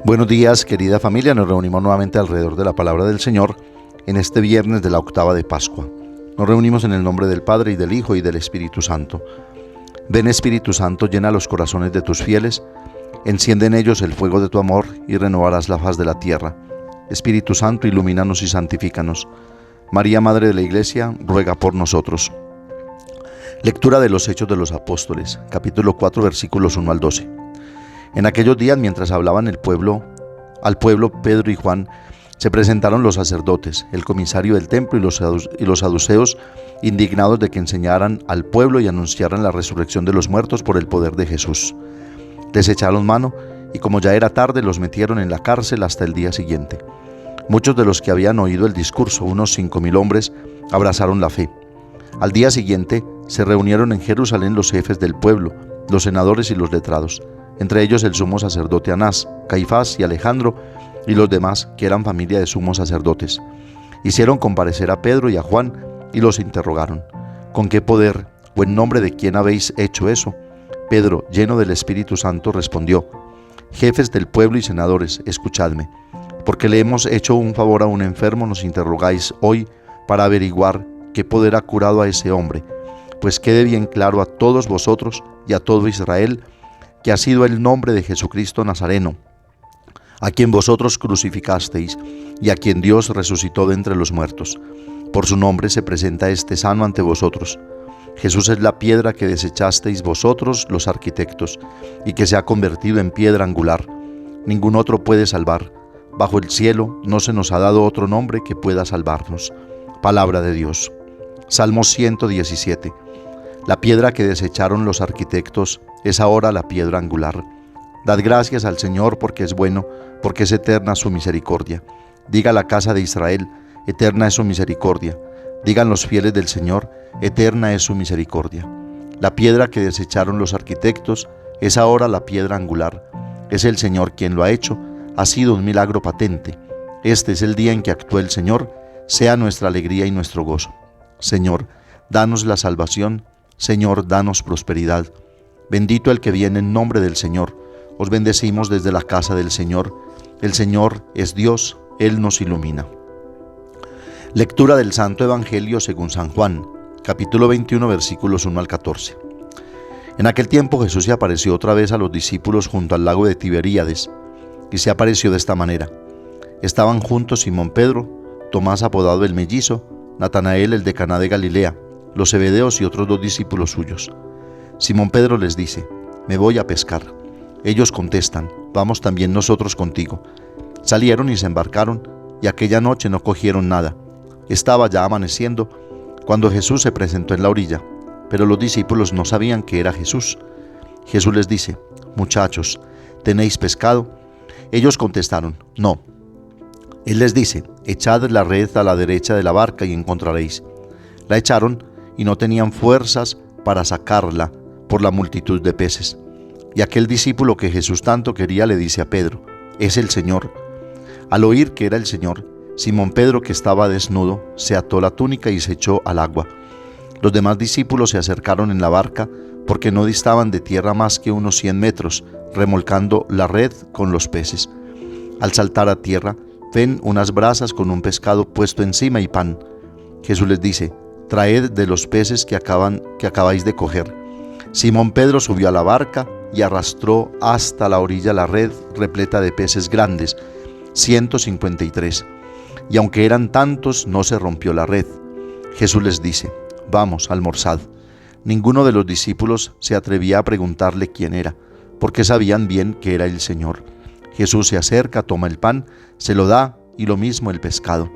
Buenos días, querida familia. Nos reunimos nuevamente alrededor de la palabra del Señor en este viernes de la octava de Pascua. Nos reunimos en el nombre del Padre, y del Hijo, y del Espíritu Santo. Ven, Espíritu Santo, llena los corazones de tus fieles, enciende en ellos el fuego de tu amor y renovarás la faz de la tierra. Espíritu Santo, ilumínanos y santifícanos. María, Madre de la Iglesia, ruega por nosotros. Lectura de los Hechos de los Apóstoles, capítulo 4, versículos 1 al 12. En aquellos días, mientras hablaban al pueblo, Pedro y Juan, se presentaron los sacerdotes, el comisario del templo y los saduceos, indignados de que enseñaran al pueblo y anunciaran la resurrección de los muertos por el poder de Jesús. Les echaron mano y, como ya era tarde, los metieron en la cárcel hasta el día siguiente. Muchos de los que habían oído el discurso, unos 5,000 hombres, abrazaron la fe. Al día siguiente se reunieron en Jerusalén los jefes del pueblo, los senadores y los letrados, entre ellos el sumo sacerdote Anás, Caifás y Alejandro, y los demás que eran familia de sumos sacerdotes. Hicieron comparecer a Pedro y a Juan y los interrogaron: ¿con qué poder o en nombre de quién habéis hecho eso? Pedro, lleno del Espíritu Santo, respondió: Jefes del pueblo y senadores, escuchadme. Porque le hemos hecho un favor a un enfermo, nos interrogáis hoy para averiguar qué poder ha curado a ese hombre. Pues quede bien claro a todos vosotros y a todo Israel que ha sido el nombre de Jesucristo Nazareno, a quien vosotros crucificasteis y a quien Dios resucitó de entre los muertos. Por su nombre se presenta este sano ante vosotros. Jesús es la piedra que desechasteis vosotros los arquitectos y que se ha convertido en piedra angular. Ningún otro puede salvar. Bajo el cielo no se nos ha dado otro nombre que pueda salvarnos. Palabra de Dios. Salmo 117. La piedra que desecharon los arquitectos es ahora la piedra angular. Dad gracias al Señor porque es bueno, porque es eterna su misericordia. Diga la casa de Israel: eterna es su misericordia. Digan los fieles del Señor: eterna es su misericordia. La piedra que desecharon los arquitectos es ahora la piedra angular. Es el Señor quien lo ha hecho. Ha sido un milagro patente. Este es el día en que actuó el Señor. Sea nuestra alegría y nuestro gozo. Señor, danos la salvación. Señor, danos prosperidad. Bendito el que viene en nombre del Señor. Os bendecimos desde la casa del Señor. El Señor es Dios, Él nos ilumina. Lectura del Santo Evangelio según San Juan, capítulo 21, versículos 1 al 14. En aquel tiempo Jesús se apareció otra vez a los discípulos junto al lago de Tiberíades, y se apareció de esta manera. Estaban juntos Simón Pedro, Tomás apodado el Mellizo, Natanael el de Caná de Galilea, los Zebedeos y otros 2 discípulos suyos. Simón Pedro les dice: me voy a pescar. Ellos contestan: vamos también nosotros contigo. Salieron y se embarcaron, y aquella noche no cogieron nada. Estaba ya amaneciendo cuando Jesús se presentó en la orilla, pero los discípulos no sabían que era Jesús. Jesús les dice: muchachos, ¿tenéis pescado? Ellos contestaron: no. Él les dice: echad la red a la derecha de la barca y encontraréis. La echaron y no tenían fuerzas para sacarla por la multitud de peces. Y aquel discípulo que Jesús tanto quería le dice a Pedro: es el Señor. Al oír que era el Señor, Simón Pedro, que estaba desnudo, se ató la túnica y se echó al agua. Los demás discípulos se acercaron en la barca porque no distaban de tierra más que unos 100 metros, remolcando la red con los peces. Al saltar a tierra, ven unas brasas con un pescado puesto encima y pan. Jesús les dice: traed de los peces que acabáis de coger. Simón Pedro subió a la barca y arrastró hasta la orilla la red repleta de peces grandes, 153. Y aunque eran tantos, no se rompió la red. Jesús les dice: vamos, almorzad. Ninguno de los discípulos se atrevía a preguntarle quién era, porque sabían bien que era el Señor. Jesús se acerca, toma el pan, se lo da, y lo mismo el pescado.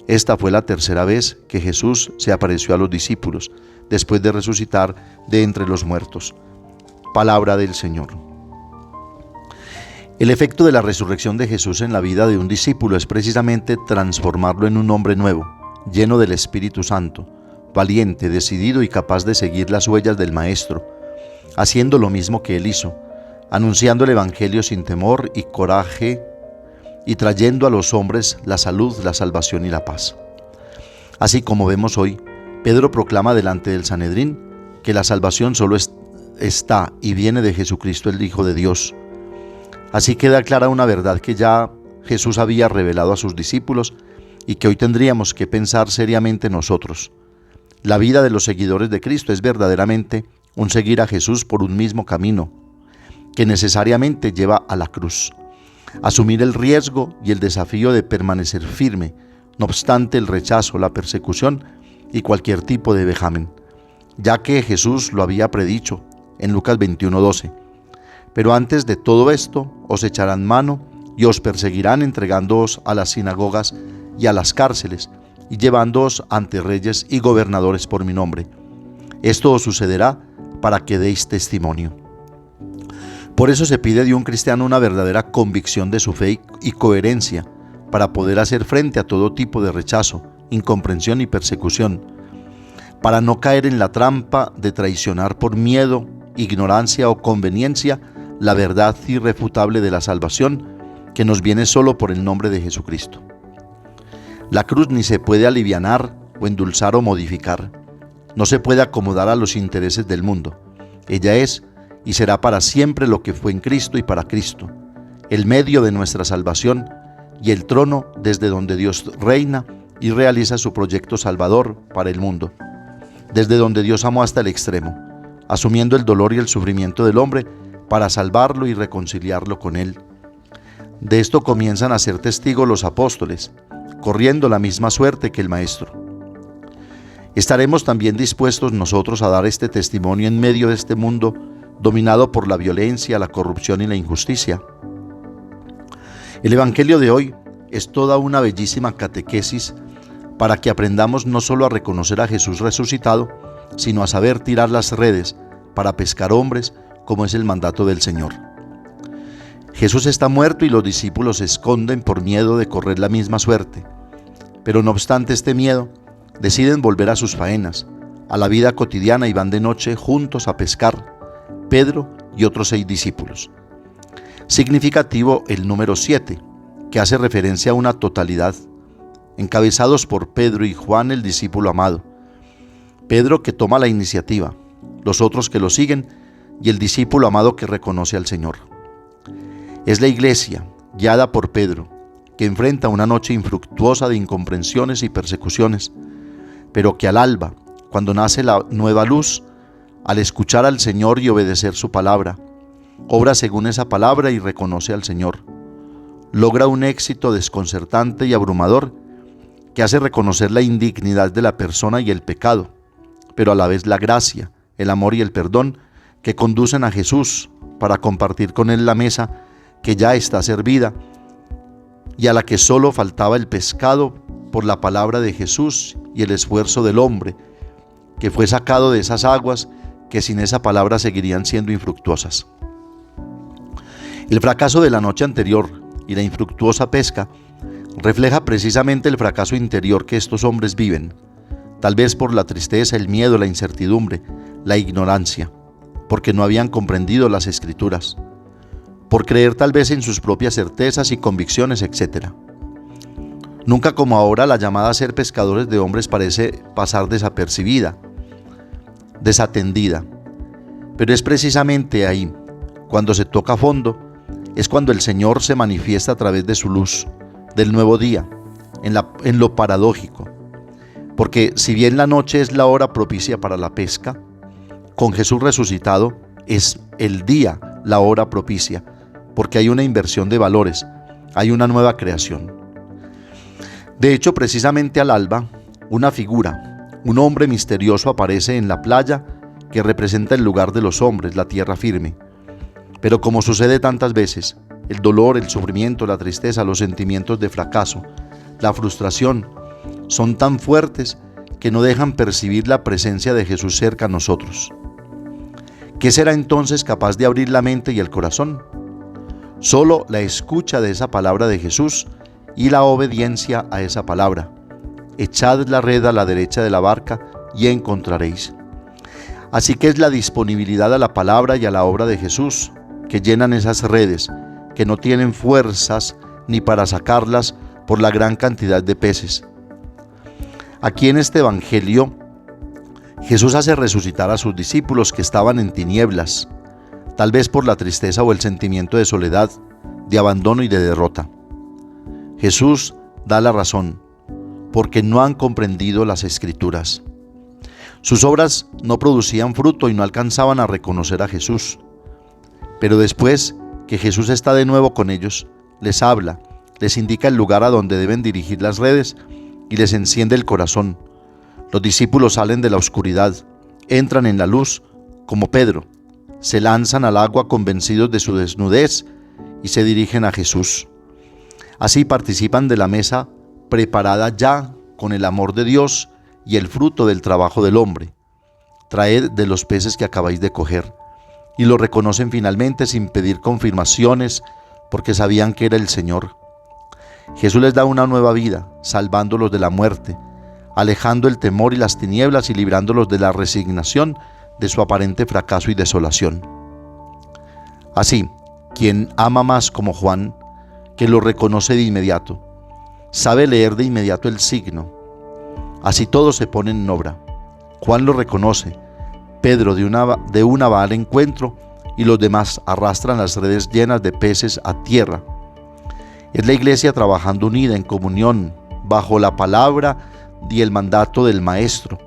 Esta fue la tercera vez que Jesús se apareció a los discípulos, después de resucitar de entre los muertos. Palabra del Señor. El efecto de la resurrección de Jesús en la vida de un discípulo es precisamente transformarlo en un hombre nuevo, lleno del Espíritu Santo, valiente, decidido y capaz de seguir las huellas del Maestro, haciendo lo mismo que él hizo, anunciando el Evangelio sin temor y coraje y trayendo a los hombres la salud, la salvación y la paz. Así como vemos hoy, Pedro proclama delante del Sanedrín que la salvación solo está y viene de Jesucristo, el Hijo de Dios. Así queda clara una verdad que ya Jesús había revelado a sus discípulos y que hoy tendríamos que pensar seriamente nosotros. La vida de los seguidores de Cristo es verdaderamente un seguir a Jesús por un mismo camino, que necesariamente lleva a la cruz. Asumir el riesgo y el desafío de permanecer firme, no obstante el rechazo, la persecución y cualquier tipo de vejamen, ya que Jesús lo había predicho en Lucas 21:12. Pero antes de todo esto, os echarán mano y os perseguirán entregándoos a las sinagogas y a las cárceles y llevándoos ante reyes y gobernadores por mi nombre. Esto os sucederá para que deis testimonio. Por eso se pide de un cristiano una verdadera convicción de su fe y coherencia para poder hacer frente a todo tipo de rechazo, incomprensión y persecución, para no caer en la trampa de traicionar por miedo, ignorancia o conveniencia la verdad irrefutable de la salvación que nos viene solo por el nombre de Jesucristo. La cruz ni se puede alivianar o endulzar o modificar. No se puede acomodar a los intereses del mundo. Ella es y será para siempre lo que fue en Cristo y para Cristo, el medio de nuestra salvación y el trono desde donde Dios reina y realiza su proyecto salvador para el mundo, desde donde Dios amó hasta el extremo, asumiendo el dolor y el sufrimiento del hombre para salvarlo y reconciliarlo con Él. De esto comienzan a ser testigos los apóstoles, corriendo la misma suerte que el Maestro. ¿Estaremos también dispuestos nosotros a dar este testimonio en medio de este mundo dominado por la violencia, la corrupción y la injusticia? El Evangelio de hoy es toda una bellísima catequesis para que aprendamos no solo a reconocer a Jesús resucitado, sino a saber tirar las redes para pescar hombres, como es el mandato del Señor. Jesús está muerto y los discípulos se esconden por miedo de correr la misma suerte, pero no obstante este miedo, deciden volver a sus faenas, a la vida cotidiana y van de noche juntos a pescar, Pedro y otros 6 discípulos. Significativo el número 7, que hace referencia a una totalidad, encabezados por Pedro y Juan, el discípulo amado. Pedro que toma la iniciativa, los otros que lo siguen y el discípulo amado que reconoce al Señor. Es la iglesia, guiada por Pedro, que enfrenta una noche infructuosa de incomprensiones y persecuciones, pero que al alba, cuando nace la nueva luz, al escuchar al Señor y obedecer su palabra, obra según esa palabra y reconoce al Señor. Logra un éxito desconcertante y abrumador que hace reconocer la indignidad de la persona y el pecado, pero a la vez la gracia, el amor y el perdón que conducen a Jesús para compartir con Él la mesa que ya está servida y a la que solo faltaba el pescado por la palabra de Jesús y el esfuerzo del hombre, que fue sacado de esas aguas que sin esa palabra seguirían siendo infructuosas. El fracaso de la noche anterior y la infructuosa pesca refleja precisamente el fracaso interior que estos hombres viven, tal vez por la tristeza, el miedo, la incertidumbre, la ignorancia, porque no habían comprendido las Escrituras, por creer tal vez en sus propias certezas y convicciones, etc. Nunca como ahora la llamada a ser pescadores de hombres parece pasar desapercibida, desatendida, pero es precisamente ahí, cuando se toca a fondo, es cuando el Señor se manifiesta a través de su luz, del nuevo día, en lo paradójico. Porque si bien la noche es la hora propicia para la pesca, con Jesús resucitado es el día la hora propicia, porque hay una inversión de valores, hay una nueva creación. De hecho, precisamente al alba, una figura, un hombre misterioso aparece en la playa que representa el lugar de los hombres, la tierra firme. Pero como sucede tantas veces, el dolor, el sufrimiento, la tristeza, los sentimientos de fracaso, la frustración, son tan fuertes que no dejan percibir la presencia de Jesús cerca a nosotros. ¿Qué será entonces capaz de abrir la mente y el corazón? Solo la escucha de esa palabra de Jesús y la obediencia a esa palabra. Echad la red a la derecha de la barca y encontraréis. Así que es la disponibilidad a la palabra y a la obra de Jesús que llenan esas redes, que no tienen fuerzas ni para sacarlas por la gran cantidad de peces. Aquí en este Evangelio, Jesús hace resucitar a sus discípulos que estaban en tinieblas, tal vez por la tristeza o el sentimiento de soledad, de abandono y de derrota. Jesús da la razón, porque no han comprendido las Escrituras. Sus obras no producían fruto y no alcanzaban a reconocer a Jesús. Pero después que Jesús está de nuevo con ellos, les habla, les indica el lugar a donde deben dirigir las redes y les enciende el corazón. Los discípulos salen de la oscuridad, entran en la luz, como Pedro, se lanzan al agua convencidos de su desnudez y se dirigen a Jesús. Así participan de la mesa preparada ya con el amor de Dios y el fruto del trabajo del hombre. Traed de los peces que acabáis de coger. Y lo reconocen finalmente sin pedir confirmaciones, porque sabían que era el Señor. Jesús les da una nueva vida, salvándolos de la muerte, alejando el temor y las tinieblas y librándolos de la resignación de su aparente fracaso y desolación. Así, quien ama más como Juan, que lo reconoce de inmediato, sabe leer de inmediato el signo. Así todo se pone en obra. Juan lo reconoce, Pedro de una va al encuentro y los demás arrastran las redes llenas de peces a tierra. Es la iglesia trabajando unida en comunión, bajo la palabra y el mandato del Maestro,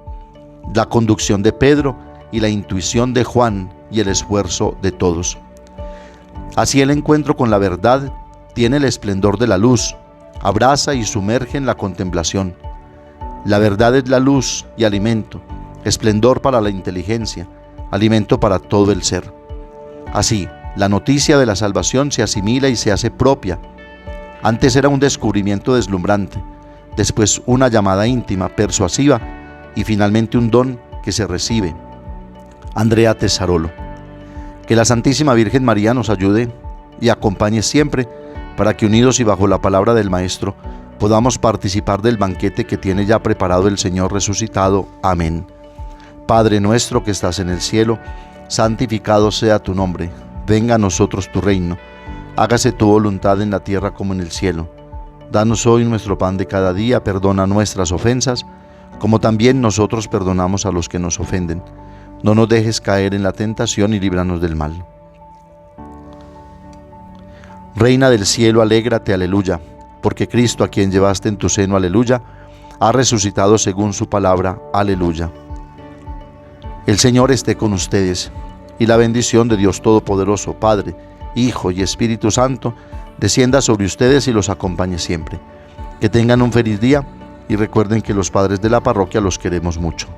la conducción de Pedro y la intuición de Juan y el esfuerzo de todos. Así el encuentro con la verdad tiene el esplendor de la luz, abraza y sumerge en la contemplación. La verdad es la luz y alimento, esplendor para la inteligencia, alimento para todo el ser. Así, la noticia de la salvación se asimila y se hace propia. Antes era un descubrimiento deslumbrante, después una llamada íntima, persuasiva y finalmente un don que se recibe. Andrea Tesarolo. Que la Santísima Virgen María nos ayude y acompañe siempre para que unidos y bajo la palabra del Maestro podamos participar del banquete que tiene ya preparado el Señor resucitado. Amén. Padre nuestro que estás en el cielo, santificado sea tu nombre. Venga a nosotros tu reino. Hágase tu voluntad en la tierra como en el cielo. Danos hoy nuestro pan de cada día. Perdona nuestras ofensas, como también nosotros perdonamos a los que nos ofenden. No nos dejes caer en la tentación y líbranos del mal. Reina del cielo, alégrate, aleluya, porque Cristo, a quien llevaste en tu seno, aleluya, ha resucitado según su palabra, aleluya. El Señor esté con ustedes, y la bendición de Dios Todopoderoso, Padre, Hijo y Espíritu Santo, descienda sobre ustedes y los acompañe siempre. Que tengan un feliz día y recuerden que los padres de la parroquia los queremos mucho.